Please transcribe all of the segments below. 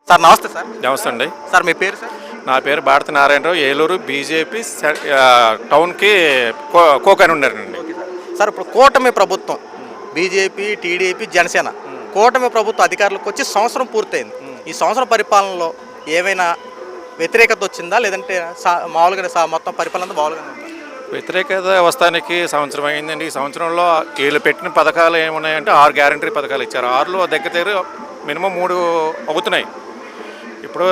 Sir నమస్తే sir. నమస్తే అండి. సార్ మీ పేరు సార్? నా పేరు భారతి నారాయణరావు. ఏలూరు బీజేపీ టౌన్కి కోకాని ఉన్నారండి. సార్ ఇప్పుడు కూటమి ప్రభుత్వం బీజేపీ, టీడీపీ, జనసేన కూటమి ప్రభుత్వం అధికారులకు వచ్చి సంవత్సరం పూర్తయింది. ఈ సంవత్సరం పరిపాలనలో ఏమైనా వ్యతిరేకత వచ్చిందా, లేదంటే మామూలుగా మొత్తం పరిపాలన మామూలుగానే ఉందా? వ్యతిరేకత వస్తానికి సంవత్సరం అయిందండి. ఈ సంవత్సరంలో వీళ్ళు పెట్టిన పథకాలు ఏమున్నాయంటే 6 గ్యారంటీ పథకాలు ఇచ్చారు. 6లో దగ్గర మినిమం 3 అవుతున్నాయి. ఇప్పుడు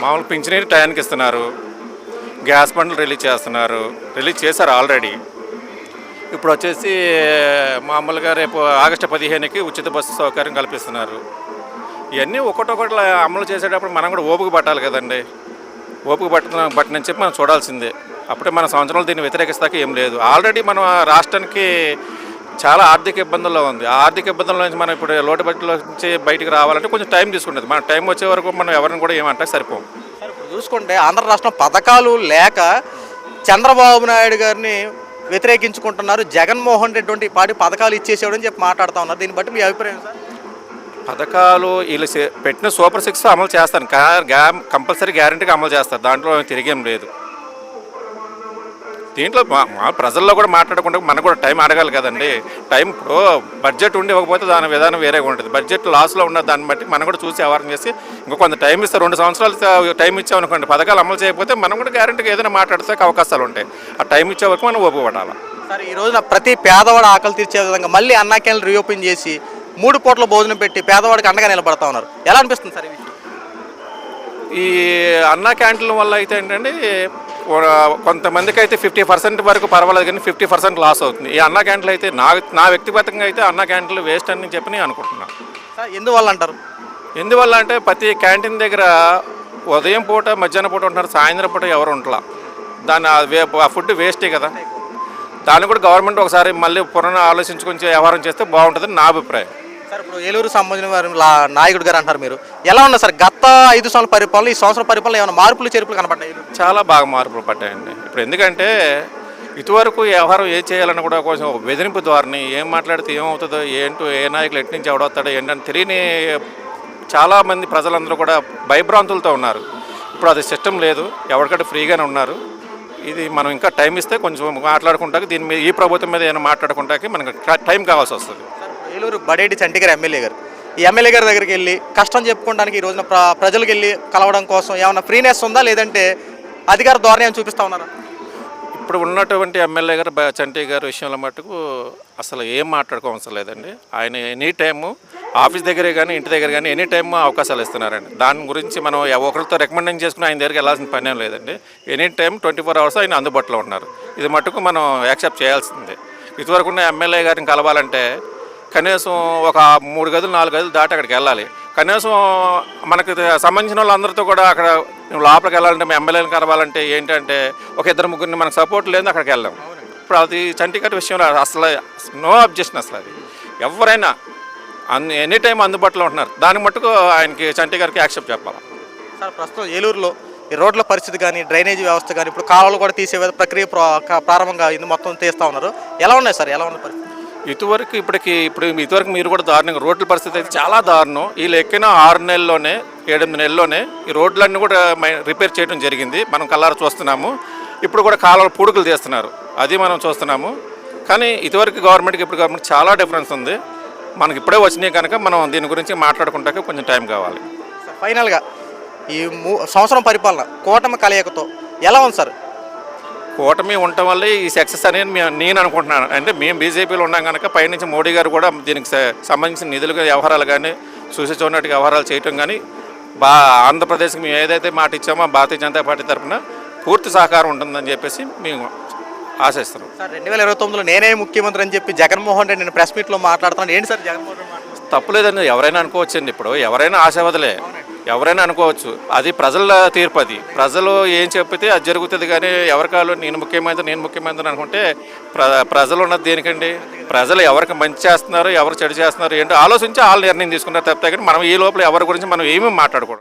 మామూలు పింఛనీరు టయానికి ఇస్తున్నారు, గ్యాస్ బండ్లు రిలీజ్ చేశారు ఆల్రెడీ. ఇప్పుడు వచ్చేసి మామూలుగా రేపు ఆగస్టు 15కి ఉచిత బస్సు సౌకర్యం కల్పిస్తున్నారు. ఇవన్నీ ఒకటొకటి అమలు చేసేటప్పుడు మనం కూడా ఓపిక పట్టాలి కదండి. ఓపిక పట్టనని చెప్పి మనం చూడాల్సిందే. అప్పుడే మన సంవత్సరాలు దీన్ని వ్యతిరేకిస్తాక ఏం లేదు. ఆల్రెడీ మనం రాష్ట్రానికి చాలా ఆర్థిక ఇబ్బందుల్లో ఉంది. ఆ ఆర్థిక ఇబ్బందుల నుంచి మనం ఇప్పుడు లోటు బడ్జెట్లో నుంచి బయటికి రావాలంటే కొంచెం టైం తీసుకుంటుంది. మన టైం వచ్చే వరకు మనం ఎవరిని కూడా ఏమంటే సరిపోం. ఇప్పుడు చూసుకుంటే ఆంధ్ర రాష్ట్రం పథకాలు లేక చంద్రబాబు నాయుడు గారిని వ్యతిరేకించుకుంటున్నారు. జగన్మోహన్ రెడ్డి పాటి పథకాలు ఇచ్చేసేవాడని చెప్పి మాట్లాడుతూ ఉన్నారు. దీన్ని బట్టి మీ అభిప్రాయం సార్? పథకాలు వీళ్ళు పెట్టిన సూపర్ 6 అమలు చేస్తాను, కంపల్సరీ గ్యారంటీగా అమలు చేస్తారు. దాంట్లో తిరిగేం లేదు. దీంట్లో ప్రజల్లో కూడా మాట్లాడకుండా మనకు కూడా టైం అడగాలి కదండి. టైం ఇప్పుడు బడ్జెట్ ఉండి ఇవ్వకపోతే దాని విధానం వేరేగా ఉంటుంది. బడ్జెట్ లాస్లో ఉన్న దాన్ని బట్టి మనం కూడా చూసి అవార్డు చేసి ఇంకో కొంత టైం ఇస్తే 2 సంవత్సరాలు టైం ఇచ్చామనుకోండి, పథకాలు అమలు చేయకపోతే మనం కూడా గ్యారెంటీగా ఏదైనా మాట్లాడితే అవకాశాలు ఉంటాయి. ఆ టైం ఇచ్చే వరకు మనం ఓపికపడాలి. సార్ ఈ రోజున ప్రతి పేదవాడు ఆకలి తీర్చే విధంగా మళ్ళీ అన్నా క్యాంటీన్లు రీఓపెన్ చేసి 3 పూట్ల భోజనం పెట్టి పేదవాడికి అండగా నిలబడతా ఉన్నారు. ఎలా అనిపిస్తుంది సార్ ఈ విషయం? ఈ అన్నా క్యాంటీన్ల వల్ల అయితే ఏంటంటే కొంతమందికి అయితే 50% వరకు పర్వాలేదు, కానీ 50% లాస్ అవుతుంది. ఈ అన్నా క్యాంటీన్లు అయితే నా వ్యక్తిగతంగా అయితే అన్నా క్యాంటీన్లు వేస్ట్ అని చెప్పి నేను అనుకుంటున్నాను. ఎందువల్ల అంటారు? ఎందువల్ల అంటే ప్రతి క్యాంటీన్ దగ్గర ఉదయం పూట మధ్యాహ్నం పూట ఉంటున్నారు, సాయంత్రం పూట ఎవరు ఉంటలా. ఆ ఫుడ్ వేస్టే కదా. దాన్ని కూడా గవర్నమెంట్ ఒకసారి మళ్ళీ ఆలోచించుకొని వ్యవహారం చేస్తే బాగుంటుందని నా అభిప్రాయం. సార్ ఇప్పుడు ఏలూరు సంబంధించిన వారు నాయకుడు గారు అంటారు, మీరు ఎలా ఉన్నారు సార్? గత 5 సంవత్సరాల పరిపాలన, ఈ సంవత్సరం పరిపాలన ఏమైనా మార్పులు చేర్పులు కనపడ్డాయి? చాలా బాగా మార్పులు పడ్డాయండి. ఇప్పుడు ఎందుకంటే ఇటువరకు వ్యవహారం ఏం చేయాలన్నా కూడా కొంచెం బెదిరింపు ద్వారాని ఏం మాట్లాడితే ఏమవుతుందో, ఏంటో ఏ నాయకులు ఎటు నుంచి ఎవడొస్తాడో ఏంటని తెలియని చాలామంది ప్రజలందరూ కూడా భయభ్రాంతులతో ఉన్నారు. ఇప్పుడు అది సిస్టమ్ లేదు, ఎవరికంటే ఫ్రీగానే ఉన్నారు. ఇది మనం ఇంకా టైం ఇస్తే కొంచెం మాట్లాడుకుంటాకి దీని మీద, ఈ ప్రభుత్వం మీద ఏమైనా మాట్లాడుకుంటాకి మనకు టైం కావాల్సి వస్తుంది. ఏలూరు బడేటి చంటిగారు ఎమ్మెల్యే గారు, ఈ ఎమ్మెల్యే గారి దగ్గరికి వెళ్ళి కష్టం చెప్పుకోవడానికి ఈ రోజున ప్రజలకు వెళ్ళి కలవడం కోసం ఏమైనా ఫ్రీనెస్ ఉందా, లేదంటే అధికార ధోరణి అని చూపిస్తా ఉన్నారా? ఇప్పుడు ఉన్నటువంటి ఎమ్మెల్యే గారు చంటి గారి విషయంలో మటుకు అసలు ఏం మాట్లాడుకోవసరం లేదండి. ఆయన ఎనీ టైము ఆఫీస్ దగ్గరే కానీ ఇంటి దగ్గర కానీ ఎనీ టైమ్ అవకాశాలు ఇస్తున్నారండి. దాని గురించి మనం ఒకరితో రికమెండింగ్ చేసుకుని ఆయన దగ్గరికి వెళ్ళాల్సిన పని ఏం లేదండి. ఎనీ టైం 24 hours ఆయన అందుబాటులో ఉన్నారు. ఇది మటుకు మనం యాక్సెప్ట్ చేయాల్సిందే. ఇదివరకు ఉన్న ఎమ్మెల్యే గారిని కలవాలంటే కనీసం ఒక 3 గదులు 4 గదులు దాటి అక్కడికి వెళ్ళాలి. కనీసం మనకు సంబంధించిన వాళ్ళందరితో కూడా అక్కడ లోపలికి వెళ్ళాలంటే మేము ఎమ్మెల్యేని కలవాలంటే ఏంటంటే ఒక 2-3 మనకు సపోర్ట్ లేదు, అక్కడికి వెళ్ళాం. ఇప్పుడు అది చంటి గారి విషయంలో అసలు నో అబ్జెక్షన్. అసలు అది ఎవరైనా ఎనీ టైం అందుబాటులో ఉంటున్నారు. దానికి మట్టుకు ఆయనకి చంటి గారికి యాక్సెప్ట్ చెప్పాలి. సార్ ప్రస్తుతం ఏలూరులో ఈ రోడ్ల పరిస్థితి కానీ, డ్రైనేజీ వ్యవస్థ కానీ, ఇప్పుడు కాలువలు కూడా తీసే ప్రక్రియ ప్రారంభంగా ఇది మొత్తం తీస్తూ ఉన్నారు. ఎలా ఉన్నాయి సార్? ఎలా ఉన్న పరిస్థితి? ఇటువరకు మీరు కూడా దారుణంగా రోడ్ల పరిస్థితి అయితే చాలా దారుణం. వీళ్ళు ఎక్కిన 6 నెలల్లోనే 7-8 నెలల్లోనే ఈ రోడ్లన్నీ కూడా రిపేర్ చేయడం జరిగింది. మనం కళ్ళారా చూస్తున్నాము. ఇప్పుడు కూడా కాలువలు పూడుకులు తీస్తున్నారు, అది మనం చూస్తున్నాము. కానీ ఇటువరకు గవర్నమెంట్కి ఇప్పుడు గవర్నమెంట్ చాలా డిఫరెన్స్ ఉంది. మనకి ఇప్పుడే వచ్చినాయి కనుక మనం దీని గురించి మాట్లాడుకుంటాక కొంచెం టైం కావాలి. ఫైనల్గా ఈ సంవత్సరం పరిపాలన కూటమి కలయికతో ఎలా ఉంది సార్? కూటమి ఉండటం వల్ల ఈ సక్సెస్ అనేది నేను అనుకుంటున్నాను. అంటే మేము బీజేపీలో ఉన్నాం కనుక పైనుంచి మోడీ గారు కూడా దీనికి సంబంధించిన నిధులు వ్యవహారాలు కానీ, చూసి చూడనట్టు వ్యవహారాలు చేయటం కానీ, ఆంధ్రప్రదేశ్కి మేము ఏదైతే మాట ఇచ్చామో భారతీయ జనతా పార్టీ తరఫున పూర్తి సహకారం ఉంటుందని చెప్పేసి మేము ఆశిస్తున్నాం. సార్ 2029లో నేనే ముఖ్యమంత్రి అని చెప్పి జగన్మోహన్ రెడ్డి నేను ప్రెస్ మీట్లో మాట్లాడుతున్నాను. ఏంటి సార్ జగన్మోహన్ రెడ్డి తప్పులేదండి, ఎవరైనా అనుకోవచ్చండి. ఇప్పుడు ఎవరైనా ఆశావదులే, ఎవరైనా అనుకోవచ్చు. అది ప్రజల తీర్పు. అది ప్రజలు ఏం చెప్పితే అది జరుగుతుంది. కానీ ఎవరికాలు నేను ముఖ్యమంత్రి అనుకుంటే ప్రజలు ఉన్నది దేనికండి? ప్రజలు ఎవరికి మంచి చేస్తున్నారు, ఎవరు చెడు చేస్తున్నారు ఏంటో ఆలోచించి వాళ్ళు నిర్ణయం తీసుకున్నారు తప్పితే. కానీ మనం ఈ లోపల ఎవరి గురించి మనం ఏమీ మాట్లాడకూడదు.